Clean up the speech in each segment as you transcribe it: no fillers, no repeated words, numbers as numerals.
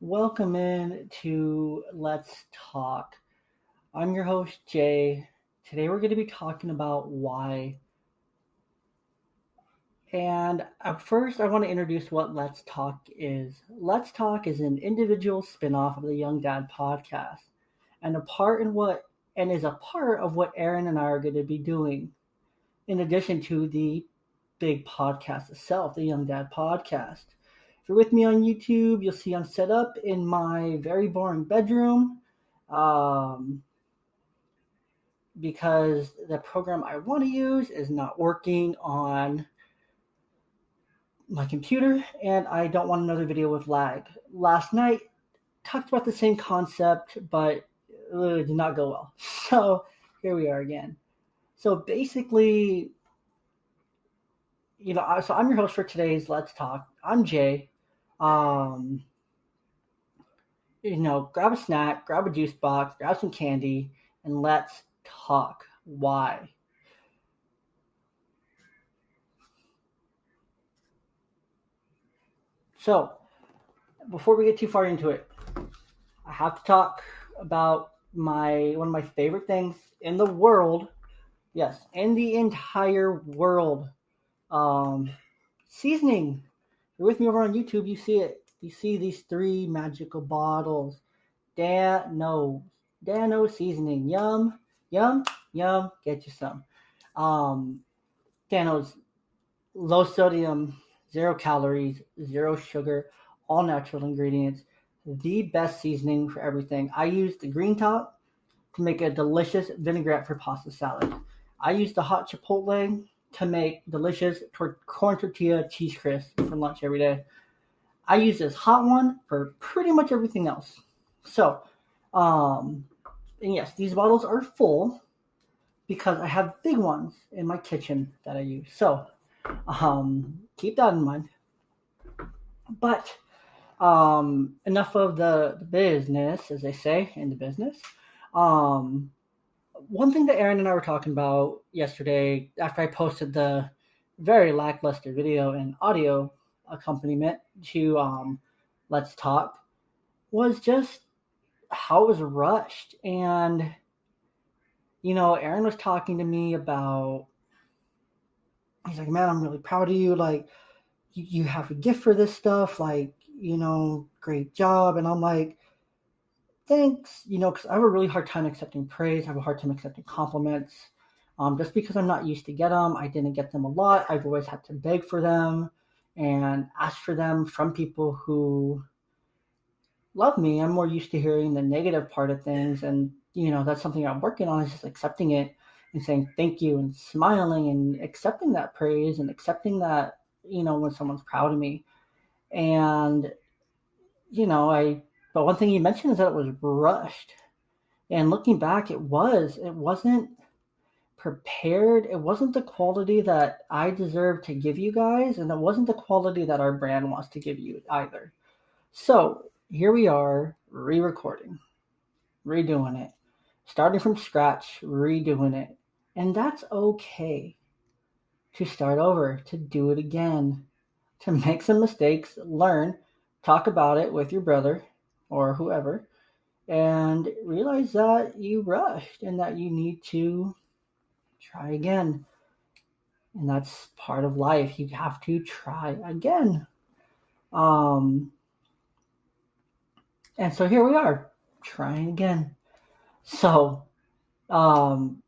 Welcome in to Let's Talk. I'm your host, Jay. Today we're going to be talking about why. And at first, I want to introduce what Let's Talk is. Let's Talk is an individual spin-off of the Young Dad podcast, and is a part of what Aaron and I are going to be doing, in addition to the big podcast itself, the Young Dad podcast. If you're with me on YouTube, you'll see I'm set up in my very boring bedroom um, because the program I want to use is not working on my computer and I don't want another video with lag. Last night, talked about the same concept, but it did not go well. So here we are again. So basically, so I'm your host for today's Let's Talk. I'm Jay. Um, grab a snack, grab a juice box, grab some candy, and let's talk. Why? So, before we get too far into it, I have to talk about one of my favorite things in the world. Yes, in the entire world. Um, Seasoning. If you're with me over on YouTube, you see it. You see these three magical bottles. Dano seasoning. Yum, yum, yum. Get you some. Dano's low sodium, 0 calories, 0 sugar, all natural ingredients. The best seasoning for everything. I use the green top to make a delicious vinaigrette for pasta salad. I use the hot chipotle to make delicious corn tortilla cheese crisp for lunch every day. I use this hot one for pretty much everything else. So, and yes, these bottles are full because I have big ones in my kitchen that I use. So, keep that in mind. But enough of the business, as they say in the business. Um, One thing that Aaron and I were talking about yesterday after I posted the very lackluster video and audio accompaniment to Let's Talk was just how it was rushed. And, Aaron was talking to me about, he's like, man, I'm really proud of you. Like, you have a gift for this stuff. Like, great job. And I'm like, thanks, because I have a really hard time accepting praise. I have a hard time accepting compliments. Just because I'm not used to get them, I didn't get them a lot. I've always had to beg for them and ask for them from people who love me. I'm more used to hearing the negative part of things, and that's something I'm working on, is just accepting it and saying thank you and smiling and accepting that praise and accepting that when someone's proud of me. And but one thing you mentioned is that it was rushed. And looking back, it wasn't prepared. It wasn't the quality that I deserve to give you guys, and it wasn't the quality that our brand wants to give you either. So here we are, re-recording, redoing it, starting from scratch, redoing it. And that's okay to start over, to do it again, to make some mistakes, learn, talk about it with your brother or whoever, and realize that you rushed and that you need to try again. And that's part of life. You have to try again. Um, and so here we are, trying again. So, um,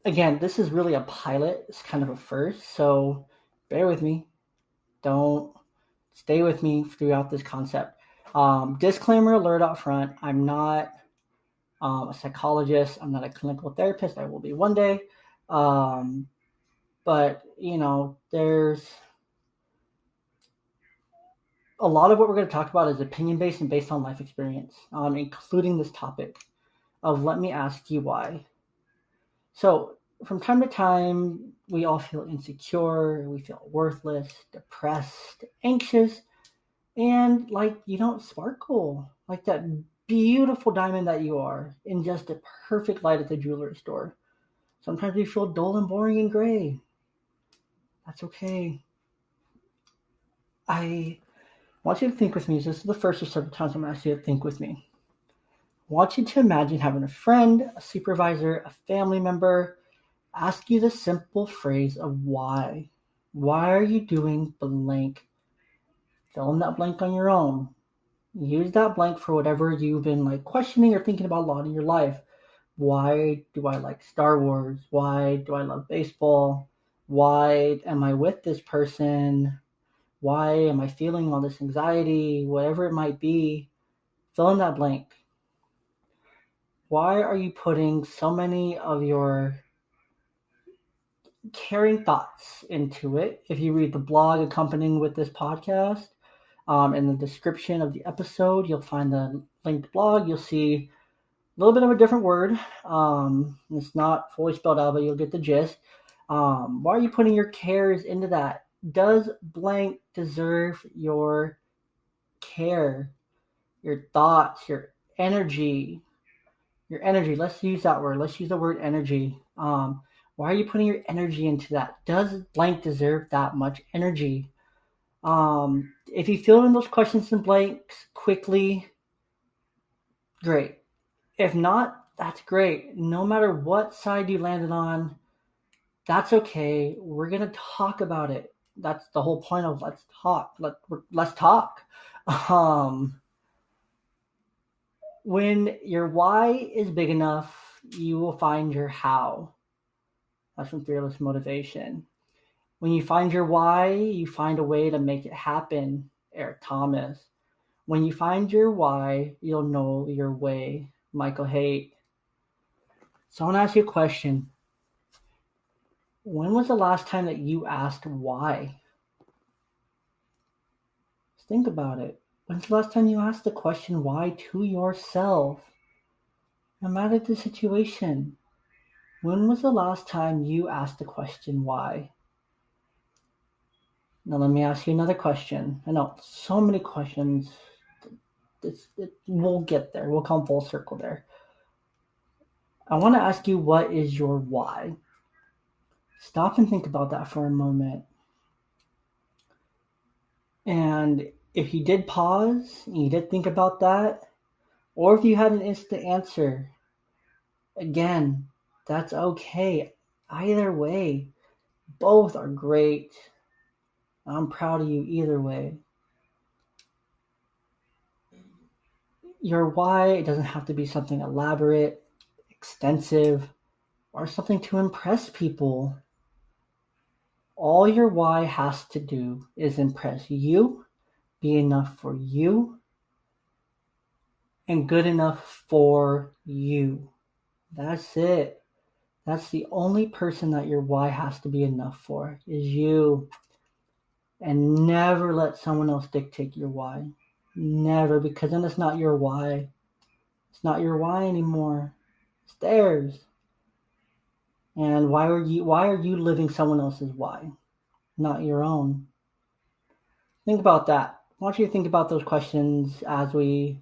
again, this is really a pilot. It's kind of a first. So bear with me. Don't stay with me throughout this concept. Disclaimer alert up front. I'm not a psychologist. I'm not a clinical therapist. I will be one day. But, there's a lot of what we're going to talk about is opinion-based and based on life experience, including this topic of let me ask you why. So from time to time, we all feel insecure, we feel worthless, depressed, anxious, and like you don't sparkle like that beautiful diamond that you are in just a perfect light at the jewelry store. Sometimes we feel dull and boring and gray. That's okay. I want you to think with me. This is the first or several times I'm going to ask you to think with me. I want you to imagine having a friend, a supervisor, a family member ask you the simple phrase of why. Why are you doing blank? Fill in that blank on your own. Use that blank for whatever you've been like questioning or thinking about a lot in your life. Why do I like Star Wars? Why do I love baseball? Why am I with this person? Why am I feeling all this anxiety? Whatever it might be, fill in that blank. Why are you putting so many of your caring thoughts into it? If you read the blog accompanying with this podcast, in the description of the episode, you'll find the linked blog. You'll see a little bit of a different word. It's not fully spelled out, but you'll get the gist. Why are you putting your cares into that? Does blank deserve your care, your thoughts, your energy? Your energy. Let's use that word. Let's use the word energy. Why are you putting your energy into that? Does blank deserve that much energy? If you fill in those questions and blanks quickly, great. If not, that's great. No matter what side you landed on, that's okay. We're going to talk about it. That's the whole point of let's talk. Let's talk. When your why is big enough, you will find your how. That's from Fearless Motivation. When you find your why, you find a way to make it happen. Eric Thomas. When you find your why, you'll know your way. Michael Haight. So I want to ask you a question. When was the last time that you asked why? Just think about it. When's the last time you asked the question why to yourself? No matter the situation. When was the last time you asked the question why? Now let me ask you another question. I know, so many questions. We'll get there. We'll come full circle there. I want to ask you, what is your why? Stop and think about that for a moment. And if you did pause, and you did think about that, or if you had an instant answer, again, that's okay. Either way, both are great. I'm proud of you either way. Your why, it doesn't have to be something elaborate, extensive, or something to impress people. All your why has to do is impress you, be enough for you, and good enough for you. That's it. That's the only person that your why has to be enough for, is you. And never let someone else dictate your why. Never, because then it's not your why. It's not your why anymore. It's theirs. And why are you living someone else's why, not your own? Think about that. I want you to think about those questions as we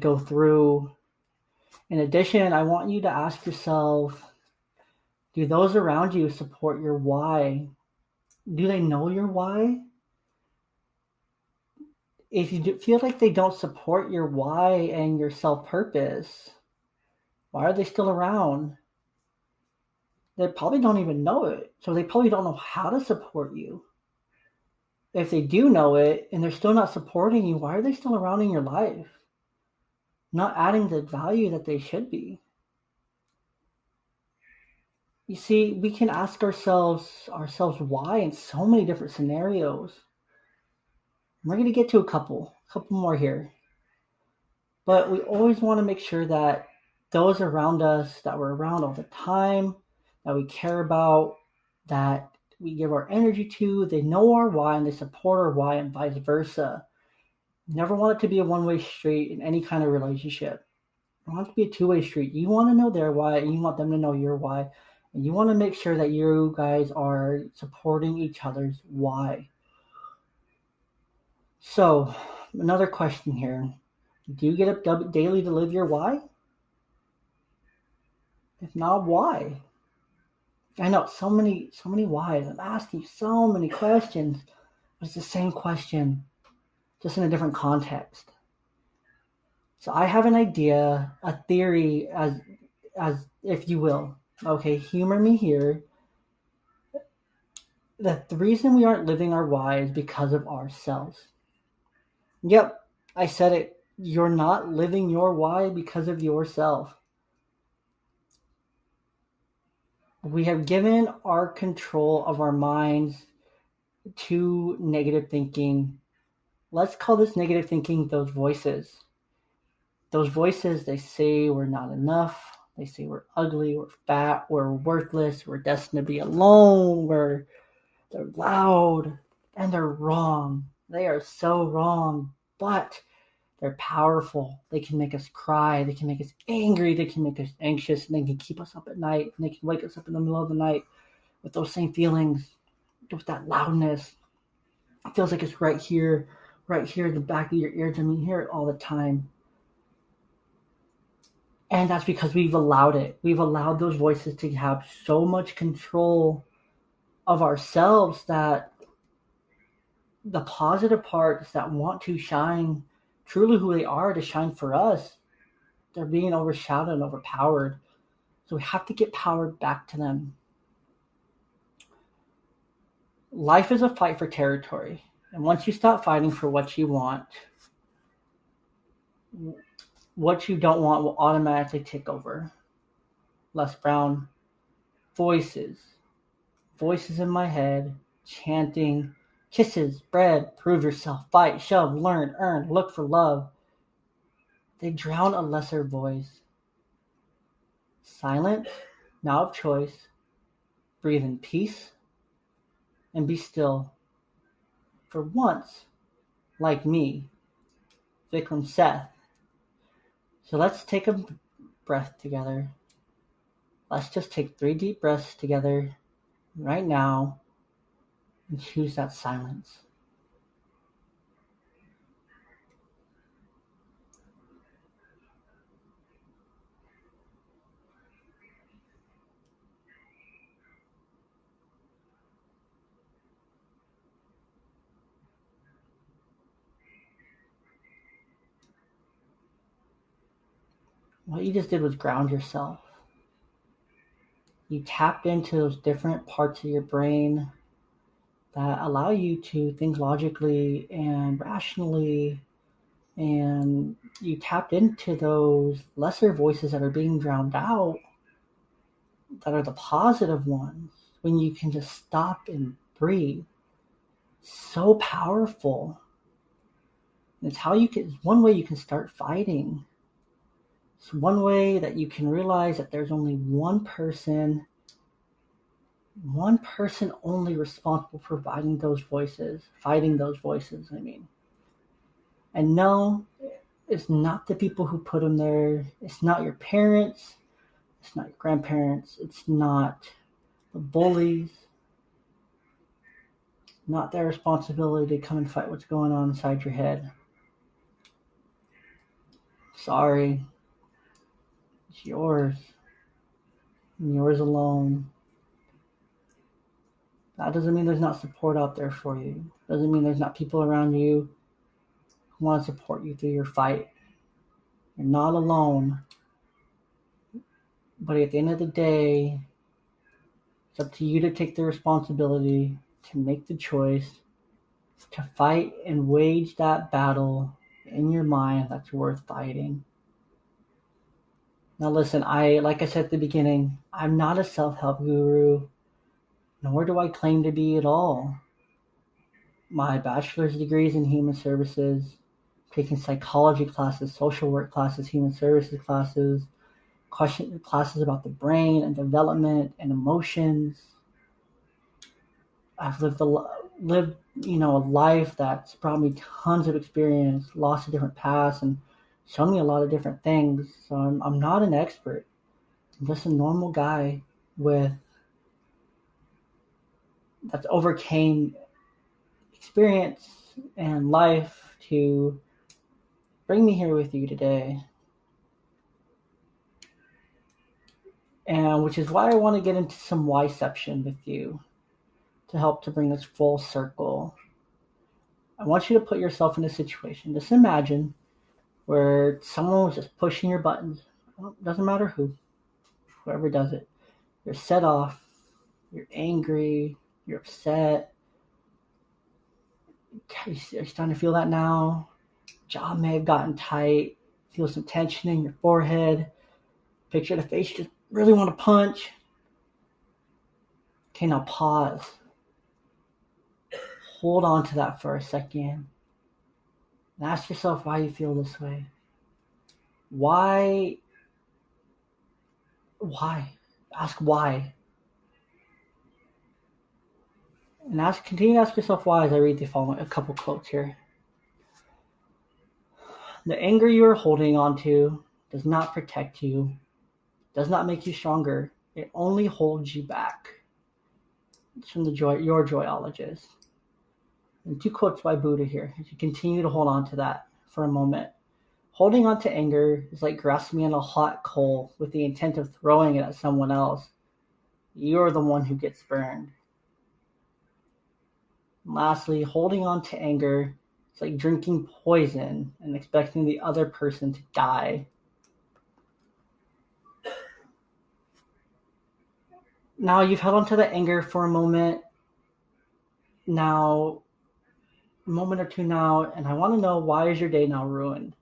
go through. In addition, I want you to ask yourself, do those around you support your why? Do they know your why? If you feel like they don't support your why and your self-purpose, why are they still around? They probably don't even know it, so they probably don't know how to support you. If they do know it and they're still not supporting you, why are they still around in your life? Not adding the value that they should be. You see, we can ask ourselves why in so many different scenarios. We're going to get to a couple more here. But we always want to make sure that those around us, that we're around all the time, that we care about, that we give our energy to, they know our why and they support our why, and vice versa. Never want it to be a one-way street in any kind of relationship. You want it to be a two-way street. You want to know their why and you want them to know your why. And you want to make sure that you guys are supporting each other's why. So, another question here. Do you get up daily to live your why? If not, why? I know, so many whys. I'm asking you so many questions, but it's the same question. just in a different context. So I have an idea, a theory, as if you will. Okay, humor me here. That the reason we aren't living our why is because of ourselves. Yep, I said it. You're not living your why because of yourself. We have given our control of our minds to negative thinking. Let's call this negative thinking those voices. Those voices, they say we're not enough. They say we're ugly, we're fat, we're worthless, we're destined to be alone, they're loud, and they're wrong. They are so wrong, but they're powerful. They can make us cry, they can make us angry, they can make us anxious, and they can keep us up at night, and they can wake us up in the middle of the night with those same feelings, with that loudness. It feels like it's right here in the back of your eardrum. You hear it all the time. And that's because we've allowed it. We've allowed those voices to have so much control of ourselves that the positive parts that want to shine truly who they are to shine for us, they're being overshadowed and overpowered. So we have to get powered back to them. Life is a fight for territory. And once you stop fighting for what you want, what you don't want will automatically take over. Les Brown, voices in my head, chanting, kisses, bread, prove yourself, fight, shove, learn, earn, look for love. They drown a lesser voice. Silent, now of choice, breathe in peace, and be still. For once, like me, Vikram Seth. So let's take a breath together. Let's just take 3 deep breaths together right now and choose that silence. What you just did was ground yourself. You tapped into those different parts of your brain that allow you to think logically and rationally, and you tapped into those lesser voices that are being drowned out, that are the positive ones, when you can just stop and breathe. So powerful. It's how you can, one way you can start fighting. It's one way that you can realize that there's only one person only responsible for fighting those voices, I mean. And no, it's not the people who put them there. It's not your parents. It's not your grandparents. It's not the bullies. Not their responsibility to come and fight what's going on inside your head. Sorry. It's yours. And yours alone. That doesn't mean there's not support out there for you. Doesn't mean there's not people around you who want to support you through your fight. You're not alone. But at the end of the day, it's up to you to take the responsibility, to make the choice, to fight and wage that battle in your mind that's worth fighting. Now listen, like I said at the beginning, I'm not a self-help guru, nor do I claim to be at all. My bachelor's degree is in human services, taking psychology classes, social work classes, human services classes, classes about the brain and development and emotions. I've lived a life that's brought me tons of experience, lots of different paths, and shown me a lot of different things. So I'm not an expert. I'm just a normal guy that's overcame experience and life to bring me here with you today. And which is why I want to get into some whyception with you to help to bring us full circle. I want you to put yourself in a situation. Just imagine where someone was just pushing your buttons. Doesn't matter whoever does it. You're set off, you're angry, you're upset. You're starting to feel that now. Jaw may have gotten tight. Feel some tension in your forehead. Picture the face you just really want to punch. Okay, now pause. Hold on to that for a second. And ask yourself why you feel this way. Why? Ask why. And continue to ask yourself why as I read the following a couple quotes here. The anger you are holding on to does not protect you, does not make you stronger. It only holds you back. It's from your Joyologist. And 2 quotes by Buddha here. As you continue to hold on to that for a moment. Holding on to anger is like grasping a hot coal with the intent of throwing it at someone else. You're the one who gets burned. And lastly, holding on to anger is like drinking poison and expecting the other person to die. Now you've held on to the anger for a moment. Now, a moment or two now, and I want to know, why is your day now ruined?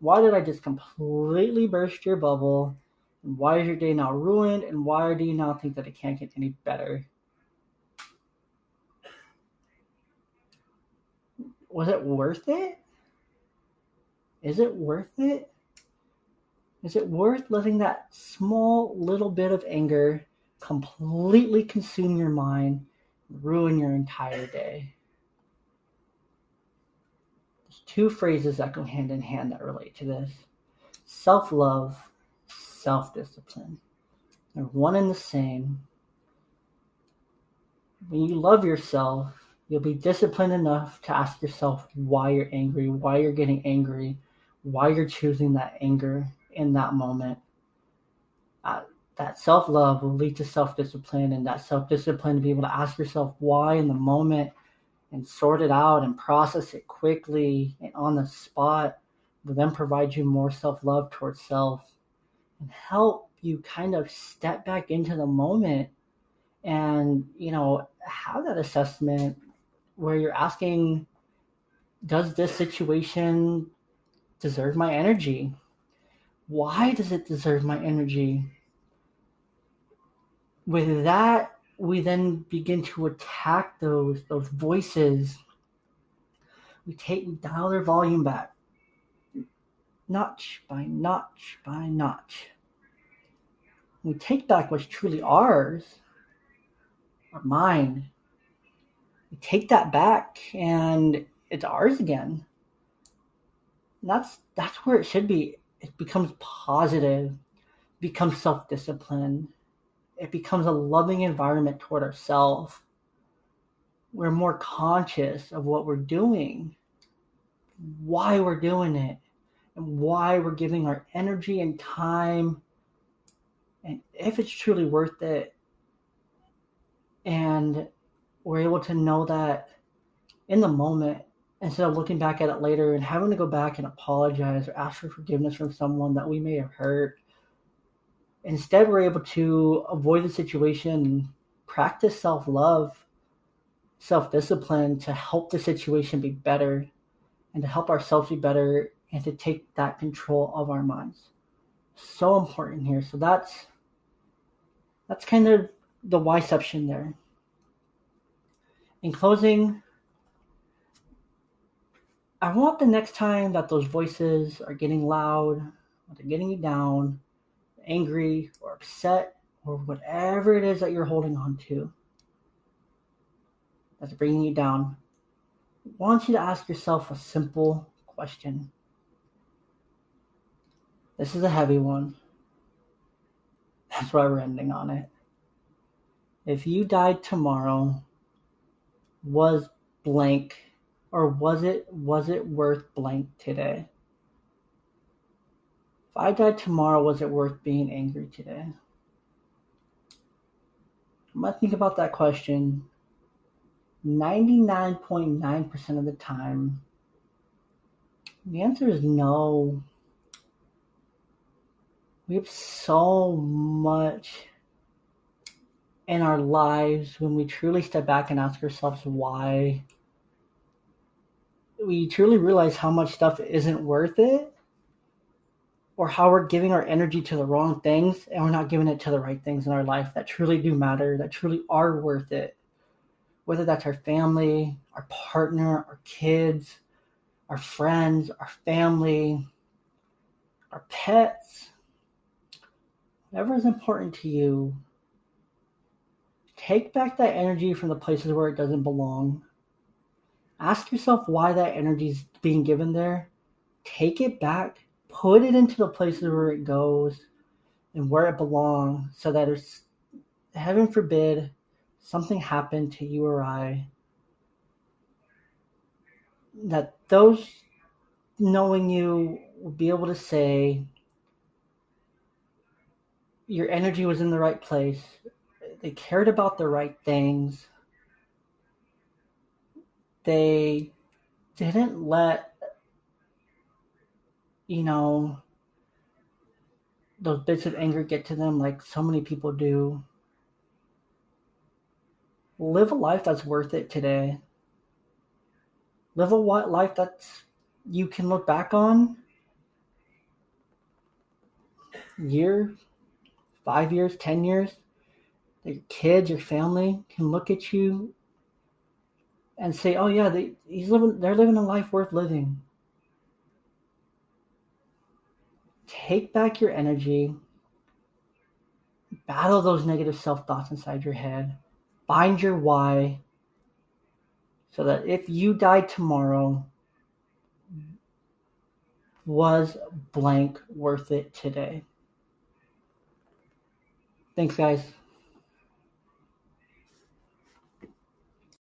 Why did I just completely burst your bubble? And why is your day now ruined? And why do you now think that it can't get any better? Was it worth it? Is it worth it? Is it worth letting that small little bit of anger completely consume your mind and ruin your entire day? There's 2 phrases that go hand in hand that relate to this. Self-love, self-discipline. They're one and the same. When you love yourself, you'll be disciplined enough to ask yourself why you're angry, why you're getting angry, why you're choosing that anger in that moment. That self-love will lead to self-discipline, and that self-discipline to be able to ask yourself why in the moment and sort it out and process it quickly and on the spot will then provide you more self-love towards self and help you kind of step back into the moment and, have that assessment where you're asking, does this situation deserve my energy? Why does it deserve my energy? With that, we then begin to attack those voices. We dial their volume back, notch by notch by notch. We take back what's truly ours, our mind. We take that back, and it's ours again. And that's where it should be. It becomes positive, becomes self-discipline. It becomes a loving environment toward ourselves. We're more conscious of what we're doing, why we're doing it, and why we're giving our energy and time, and if it's truly worth it. And we're able to know that in the moment, instead of looking back at it later and having to go back and apologize or ask for forgiveness from someone that we may have hurt. Instead, we're able to avoid the situation, practice self-love, self-discipline to help the situation be better and to help ourselves be better and to take that control of our minds. So important here. So that's kind of the whyception there. In closing, I want the next time that those voices are getting loud, or they're getting you down, angry or upset or whatever it is that you're holding on to that's bringing you down, I want you to ask yourself a simple question. This is a heavy one. That's why we're ending on it. If you died tomorrow, was blank, or was it worth blank today? If I died tomorrow, was it worth being angry today? I'm going to think about that question. 99.9% of the time, the answer is no. We have so much in our lives when we truly step back and ask ourselves why. We truly realize how much stuff isn't worth it, or how we're giving our energy to the wrong things and we're not giving it to the right things in our life that truly do matter, that truly are worth it. Whether that's our family, our partner, our kids, our friends, our family, our pets, whatever is important to you, take back that energy from the places where it doesn't belong. Ask yourself why that energy is being given there. Take it back, put it into the places where it goes and where it belongs, so that it's, heaven forbid, something happened to you or I, that those knowing you will be able to say your energy was in the right place. They cared about the right things. They didn't let, you know, those bits of anger get to them like so many people do. Live a life that's worth it today. Live a life that's you can look back on year, 5 years, 10 years. That your kids, your family can look at you and say, "Oh yeah, they're living a life worth living." Take back your energy. Battle those negative self-thoughts inside your head. Find your why, so that if you died tomorrow, was blank worth it today? Thanks, guys.